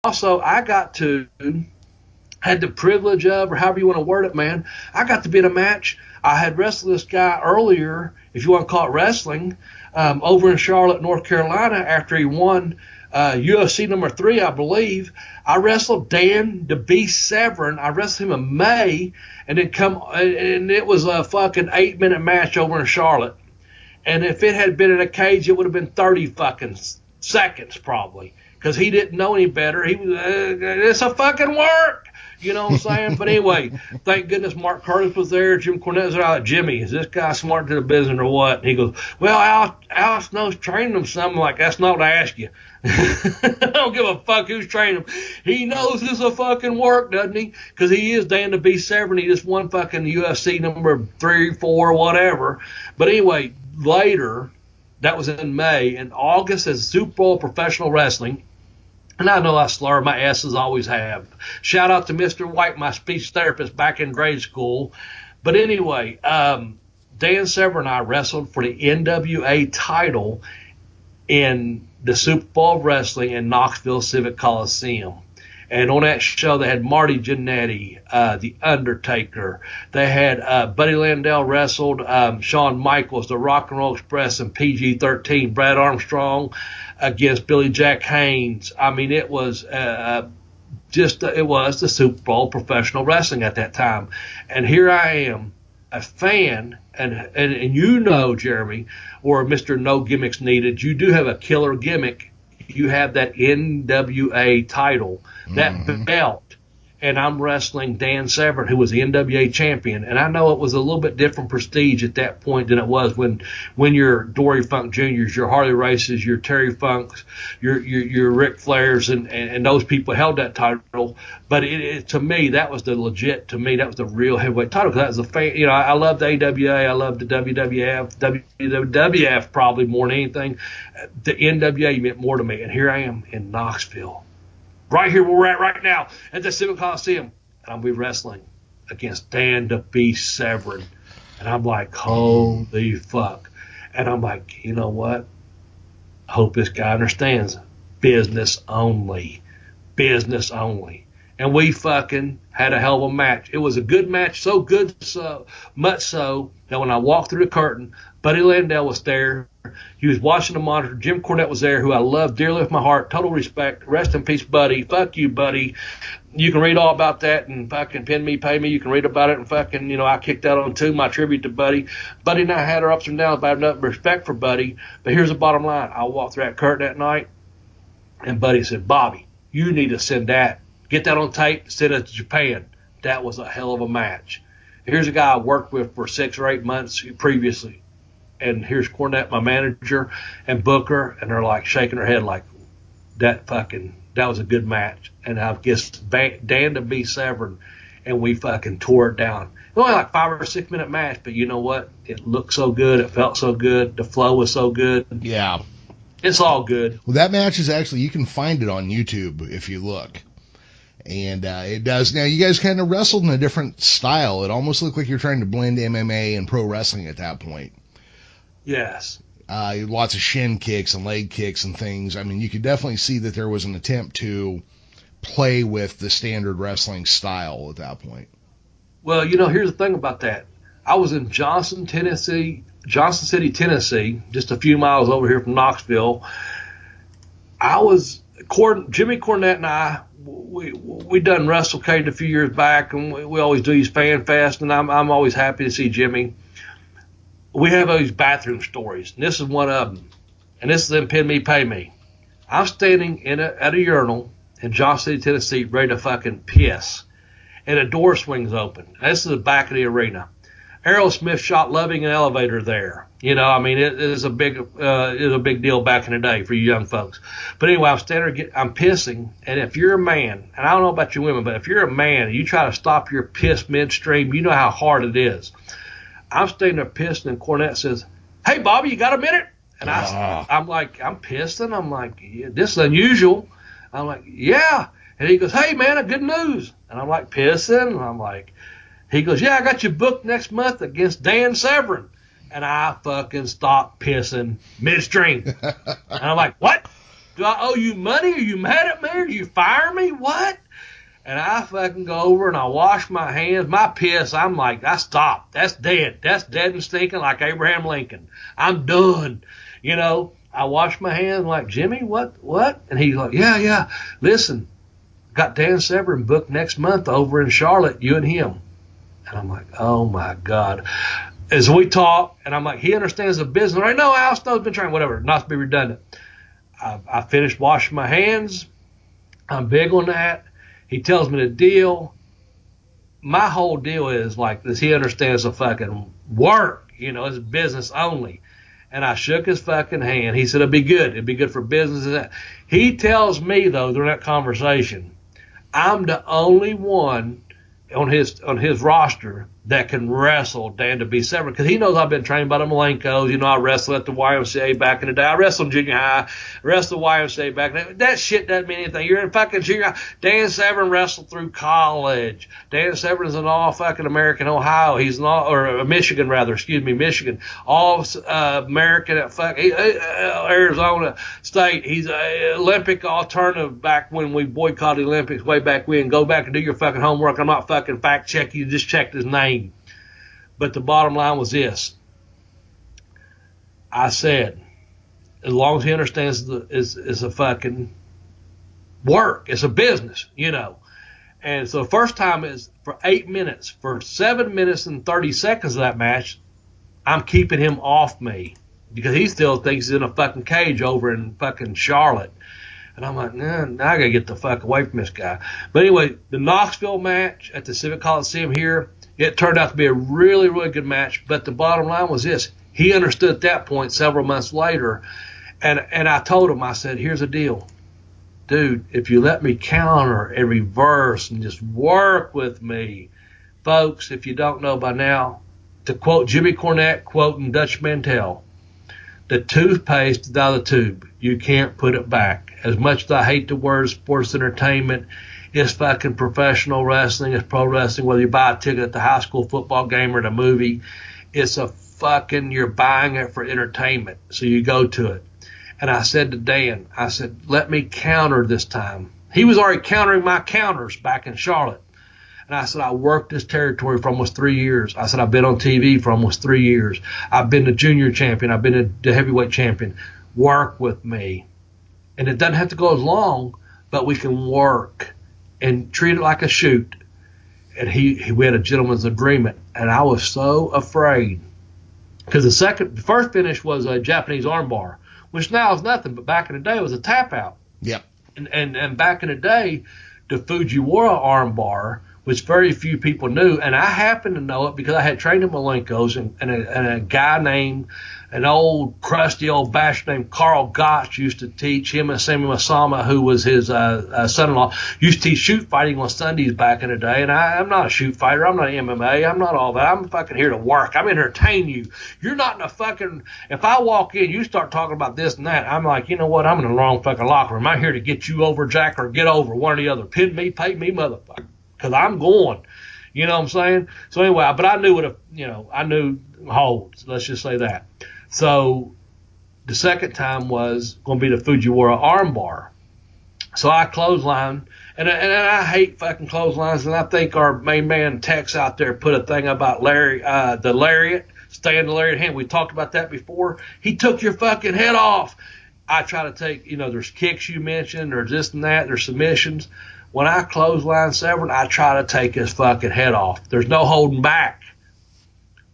also, I got to had the privilege of, or however you want to word it, man, I got to be in a match. I had wrestled this guy earlier, if you want to call it wrestling, over in Charlotte, North Carolina, after he won UFC number 3, I believe. I wrestled Dan the Beast Severn. I wrestled him in May, and and it was a fucking 8-minute match over in Charlotte. And if it had been in a cage, it would have been 30 fucking seconds probably, because he didn't know any better. He was, it's a fucking work. You know what I'm saying? But anyway, thank goodness Mark Curtis was there. Jim Cornette was there. I like, Jimmy, is this guy smart to the business or what? And he goes, well, Alex knows training him something. I'm like, that's not what I asked you. I don't give a fuck who's training him. He knows this is a fucking work, doesn't he? Because he is Dan the Beast Severn. He just won fucking UFC number 3, 4, whatever. But anyway, later, that was in May. In August, as Super Bowl Professional Wrestling, and I know I slur my S's, always have. Shout out to Mr. White, my speech therapist back in grade school. But anyway, Dan Severn and I wrestled for the NWA title in the Super Bowl of Wrestling in Knoxville Civic Coliseum. And on that show, they had Marty Jannetty, The Undertaker. They had Buddy Landell wrestled, Shawn Michaels, the Rock and Roll Express, and PG-13, Brad Armstrong against Billy Jack Haynes. I mean, it was it was the Super Bowl Professional Wrestling at that time. And here I am, a fan, and you know, Jeremy, or Mr. No Gimmicks Needed, you do have a killer gimmick. You have that NWA title, that belt, and I'm wrestling Dan Severn, who was the NWA champion. And I know it was a little bit different prestige at that point than it was when your Dory Funk Juniors, your Harley Races, your Terry Funks, your Ric Flairs, and those people held that title. But to me, that was that was the real heavyweight title, because that was the fan. You know, I love the AWA, I love the WWF probably more than anything. The NWA meant more to me, and here I am in Knoxville, right here where we're at right now at the Civic Coliseum, and I'll be wrestling against Dan the Beast Severn, and I'm like, holy fuck. And I'm like, you know what? I hope this guy understands. Business only. Business only. And we fucking had a hell of a match. It was a good match, so good, so much so that when I walked through the curtain, Buddy Landell was there. He was watching the monitor. Jim Cornette was there, who I love dearly with my heart. Total respect. Rest in peace, Buddy. Fuck you, Buddy. You can read all about that and fucking pin me, pay me. You can read about it and fucking, you know, I kicked that on too, my tribute to Buddy. Buddy and I had our ups and downs, but I have enough respect for Buddy. But here's the bottom line. I walked through that curtain that night, and Buddy said, Bobby, you need to send that. Get that on tape, send it to Japan. That was a hell of a match. Here's a guy I worked with for 6 or 8 months previously. And here's Cornette, my manager, and Booker, and they're like shaking their head like, that was a good match. And I guess Dan to be Severn, and we fucking tore it down. It was only like 5 or 6 minute match, but you know what? It looked so good. It felt so good. The flow was so good. Yeah. It's all good. Well, that match is actually, you can find it on YouTube if you look. And it does. Now, you guys kind of wrestled in a different style. It almost looked like you're trying to blend MMA and pro wrestling at that point. Yes. Lots of shin kicks and leg kicks and things. I mean, you could definitely see that there was an attempt to play with the standard wrestling style at that point. Well, you know, here's the thing about that. I was in Johnson City, Tennessee, just a few miles over here from Knoxville. Jimmy Cornette and I, we done WrestleCade a few years back, and we always do these fan fest, and I'm always happy to see Jimmy. We have those bathroom stories, and this is one of them. And this is them pin me, pay me. I'm standing at a urinal in Johnson City, Tennessee, ready to fucking piss, and a door swings open. This is the back of the arena. Aerosmith shot Loving an Elevator there. You know, I mean, it is a big deal back in the day for you young folks. But anyway, I'm standing there, I'm pissing, and if you're a man, and I don't know about you women, but if you're a man and you try to stop your piss midstream, you know how hard it is. I'm standing there pissing, and Cornette says, hey, Bobby, you got a minute? And I'm like, I'm pissing. I'm like, yeah, this is unusual. I'm like, yeah. And he goes, hey, man, good news. And I'm like, pissing. And I'm like, he goes, yeah, I got you booked next month against Dan Severn. And I fucking stopped pissing midstream. And I'm like, what? Do I owe you money? Are you mad at me? Are you firing me? What? And I fucking go over and I wash my hands. My piss, I'm like, I stopped. That's dead. That's dead and stinking like Abraham Lincoln. I'm done. You know, I wash my hands like, Jimmy, what? And he's like, yeah. Listen, got Dan Severn booked next month over in Charlotte, you and him. And I'm like, oh, my God. As we talk, and I'm like, he understands the business. I know Al Snow's been trying, whatever, not to be redundant. I finished washing my hands. I'm big on that. He tells me the deal. My whole deal is like this. He understands the fucking work. You know, it's business only. And I shook his fucking hand. He said, it'd be good. It'd be good for business. He tells me, though, during that conversation, I'm the only one on his roster that can wrestle Dan to be Severn, because he knows I've been trained by the Malenkos. You know, I wrestled at the YMCA back in the day. I wrestled in junior high. I wrestled YMCA back in the day. That shit doesn't mean anything. You're in fucking junior high. Dan Severn wrestled through college. Dan Severn is an all fucking American Ohio. He's an all, or Michigan rather, Michigan. All American at Arizona State. He's an Olympic alternative back when we boycotted the Olympics way back when. Go back and do your fucking homework. I'm not fucking fact checking you. Just checked his name. But the bottom line was this. I said, as long as he understands it's a fucking work. It's a business, you know. And so the first time is for 8 minutes. For 7 minutes and 30 seconds of that match, I'm keeping him off me because he still thinks he's in a fucking cage over in fucking Charlotte. And I'm like, nah, now I got to get the fuck away from this guy. But anyway, the Knoxville match at the Civic Coliseum here, it turned out to be a really, really good match. But the bottom line was this. He understood at that point several months later. And I told him, I said, here's the deal. Dude, if you let me counter and reverse and just work with me, folks, if you don't know by now, to quote Jimmy Cornette, quoting Dutch Mantel, the toothpaste is out of the tube. You can't put it back. As much as I hate the word sports entertainment, it's fucking professional wrestling. It's pro wrestling, whether you buy a ticket at the high school football game or the movie. It's a fucking, you're buying it for entertainment. So you go to it. And I said to Dan, I said, let me counter this time. He was already countering my counters back in Charlotte. And I said, I worked this territory for almost 3 years. I said, I've been on TV for almost 3 years. I've been the junior champion. I've been the heavyweight champion. Work with me. And it doesn't have to go as long, but we can work and treat it like a shoot. And we had a gentleman's agreement. And I was so afraid. Because the first finish was a Japanese armbar, which now is nothing, but back in the day it was a tap out. Yep. And back in the day, the Fujiwara armbar, which very few people knew, and I happened to know it because I had trained in Malenkos, and a guy named, an old crusty old bastard named Carl Gotch used to teach him, and Sammy Masama, who was his son-in-law, used to teach shoot fighting on Sundays back in the day. And I'm not a shoot fighter. I'm not MMA. I'm not all that. I'm fucking here to work. I'm entertain you. You're not in a fucking, if I walk in, you start talking about this and that, I'm like, you know what? I'm in the wrong fucking locker room. I'm here to get you over, Jack, or get over one or the other. Pin me, pay me, motherfucker. Because I'm going. You know what I'm saying? So anyway, but I knew I knew holds. Let's just say that. So the second time was going to be the Fujiwara armbar. So I clothesline, and I hate fucking clotheslines, and I think our main man Tex out there put a thing about the lariat, staying the lariat hand. We talked about that before. He took your fucking head off. I try to take, there's kicks you mentioned, there's this and that, there's submissions. When I clothesline Severn, I try to take his fucking head off. There's no holding back.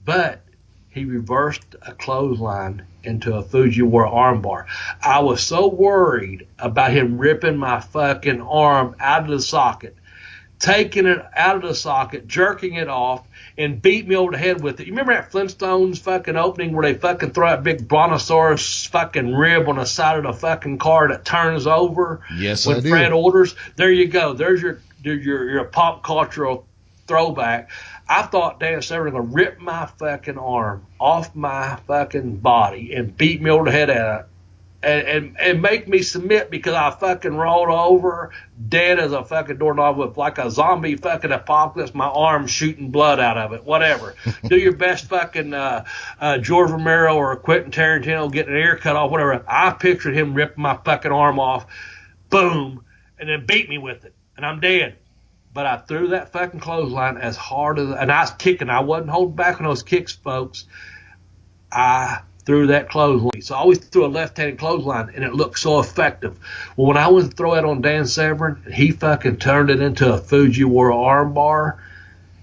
But he reversed a clothesline into a Fujiwara armbar. I was so worried about him ripping my fucking arm out of the socket, taking it out of the socket, jerking it off, and beat me over the head with it. You remember that Flintstones fucking opening where they fucking throw that big brontosaurus fucking rib on the side of the fucking car that turns over? Yes, when I do. Fred orders? There you go. There's your pop cultural throwback. I thought Dan Severn was going to rip my fucking arm off my fucking body and beat me over the head at it. and make me submit because I fucking rolled over dead as a fucking doorknob with like a zombie fucking apocalypse, my arm shooting blood out of it, whatever. Do your best fucking George Romero or Quentin Tarantino getting an ear cut off, whatever. I pictured him ripping my fucking arm off, boom, and then beat me with it, and I'm dead. But I threw that fucking clothesline as hard as, and I was kicking. I wasn't holding back on those kicks, folks. I threw that clothesline. So I always threw a left-handed clothesline, and it looked so effective. Well, when I went to throw it on Dan Severn, he fucking turned it into a Fujiwara armbar.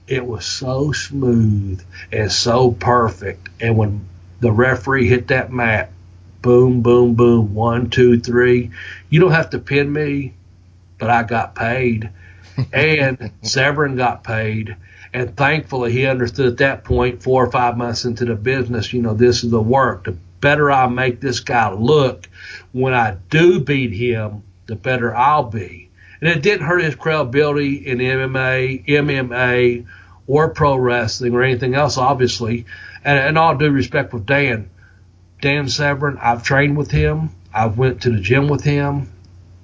It was so smooth and so perfect. And when the referee hit that mat, boom, boom, boom, 1, 2, 3. You don't have to pin me, but I got paid. And Severn got paid. And thankfully, he understood at that point, 4 or 5 months into the business, you know, this is the work. The better I make this guy look when I do beat him, the better I'll be. And it didn't hurt his credibility in MMA, or pro wrestling or anything else, obviously. And all due respect with Dan Severn, I've trained with him. I've went to the gym with him.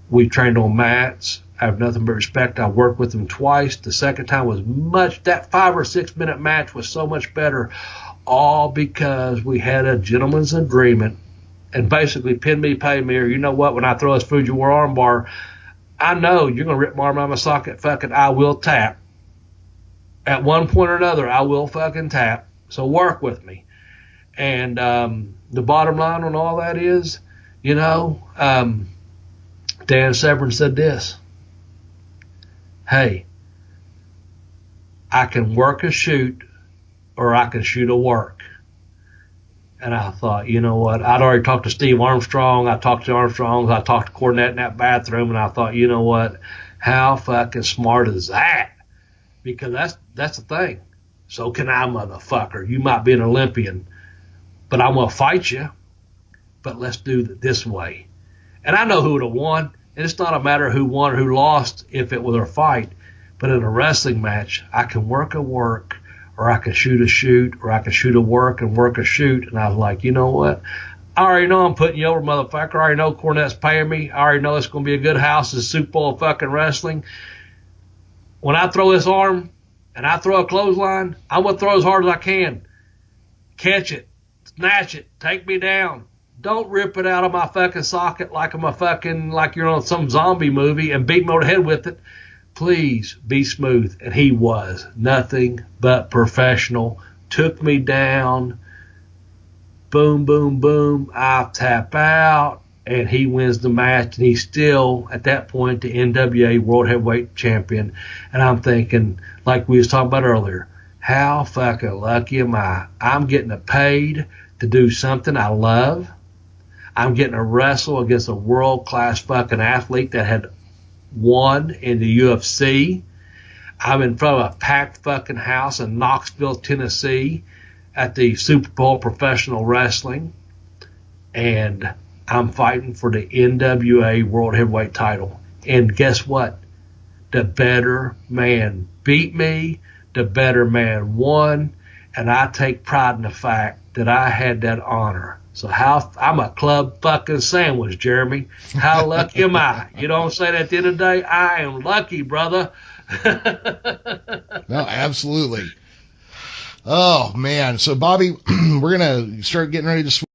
We trained on mats. I have nothing but respect. I worked with him twice. The second time was that 5 or 6 minute match was so much better, all because we had a gentleman's agreement and basically pin me, pay me, or you know what, when I throw this Fujiwara armbar, I know you're going to rip my arm out of my socket. Fucking I will tap. At one point or another, I will fucking tap. So work with me. And the bottom line on all that is, you know, Dan Severn said this. Hey, I can work a shoot or I can shoot a work. And I thought, you know what? I'd already talked to Steve Armstrong. I talked to Armstrong. I talked to Cornette in that bathroom. And I thought, you know what? How fucking smart is that? Because that's the thing. So can I, motherfucker. You might be an Olympian, but I'm going to fight you. But let's do it this way. And I know who would have won. And it's not a matter of who won or who lost if it was a fight. But in a wrestling match, I can work a work, or I can shoot a shoot, or I can shoot a work and work a shoot. And I was like, you know what? I already know I'm putting you over, motherfucker. I already know Cornette's paying me. I already know it's going to be a good house. It's a Super Bowl of fucking wrestling. When I throw this arm and I throw a clothesline, I'm going to throw as hard as I can. Catch it. Snatch it. Take me down. Don't rip it out of my fucking socket like like you're on some zombie movie and beat me over the head with it. Please be smooth. And he was nothing but professional. Took me down. Boom, boom, boom. I tap out and he wins the match. And he's still, at that point, the NWA World Heavyweight Champion. And I'm thinking, like we was talking about earlier, how fucking lucky am I? I'm getting paid to do something I love. I'm getting to wrestle against a world-class fucking athlete that had won in the UFC. I'm in front of a packed fucking house in Knoxville, Tennessee at the Super Bowl Professional Wrestling. And I'm fighting for the NWA World Heavyweight title. And guess what? The better man beat me. The better man won. And I take pride in the fact that I had that honor. So I'm a club fucking sandwich, Jeremy. How lucky am I? You know what I'm saying? At the end of the day, I am lucky, brother. No, absolutely. Oh, man. So, Bobby, we're going to start getting ready to switch